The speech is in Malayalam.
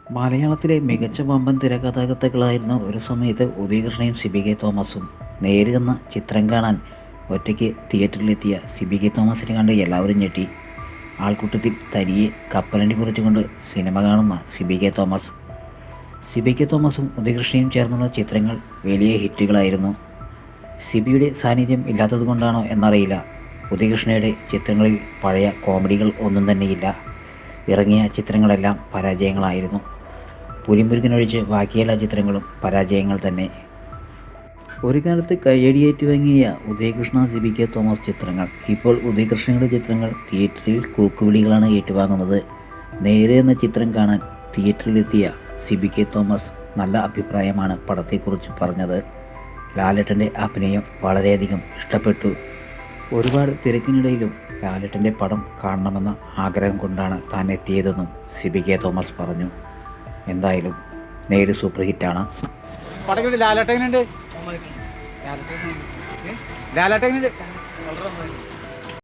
മലയാളത്തിലെ മികച്ച വമ്പൻ തിരക്കഥാകൃത്തുക്കളായിരുന്ന ഒരു സമയത്ത് ഉദയകൃഷ്ണയും സിബി കെ തോമസും. നേര് എന്ന ചിത്രം കാണാൻ ഒറ്റയ്ക്ക് തിയേറ്ററിലെത്തിയ സിബി കെ തോമസിനെ കണ്ട് എല്ലാവരും ഞെട്ടി. ആൾക്കൂട്ടത്തിൽ തനിയെ കപ്പലണ്ടി കുറിച്ചുകൊണ്ട് സിനിമ കാണുന്ന സിബി കെ തോമസ്. സിബി കെ തോമസും ഉദയകൃഷ്ണയും ചേർന്നുള്ള ചിത്രങ്ങൾ വലിയ ഹിറ്റുകളായിരുന്നു. സിബിയുടെ സാന്നിധ്യം ഇല്ലാത്തതുകൊണ്ടാണോ എന്നറിയില്ല, ഉദയകൃഷ്ണയുടെ ചിത്രങ്ങളിൽ പഴയ കോമഡികൾ ഒന്നും തന്നെയില്ല. ഇറങ്ങിയ ചിത്രങ്ങളെല്ലാം പരാജയങ്ങളായിരുന്നു. പുലിമുരുകനൊഴിച്ച് ബാക്കി എല്ലാ ചിത്രങ്ങളും പരാജയങ്ങൾ തന്നെ. ഒരു കാലത്ത് കയ്യടിയേറ്റ് വാങ്ങിയ ഉദയകൃഷ്ണ സിബി കെ തോമസ് ചിത്രങ്ങൾ ഇപ്പോൾ ഉദയകൃഷ്ണയുടെ ചിത്രങ്ങൾ തിയേറ്ററിൽ കൂക്കുവിളികളാണ് ഏറ്റുവാങ്ങുന്നത്. നേരെ എന്ന ചിത്രം കാണാൻ തിയേറ്ററിലെത്തിയ സിബി കെ തോമസ് നല്ല അഭിപ്രായമാണ് പടത്തെക്കുറിച്ച് പറഞ്ഞത്. ലാലേട്ടൻ്റെ അഭിനയം വളരെയധികം ഇഷ്ടപ്പെട്ടു. ഒരുപാട് തിരക്കിനിടയിലും ലാലേട്ടൻ്റെ പടം കാണണമെന്ന ആഗ്രഹം കൊണ്ടാണ് താൻ എത്തിയതെന്നും സിബി കെ തോമസ് പറഞ്ഞു. എന്തായാലും നേര് സൂപ്പർ ഹിറ്റാണ്. ലാലേട്ടനുണ്ട്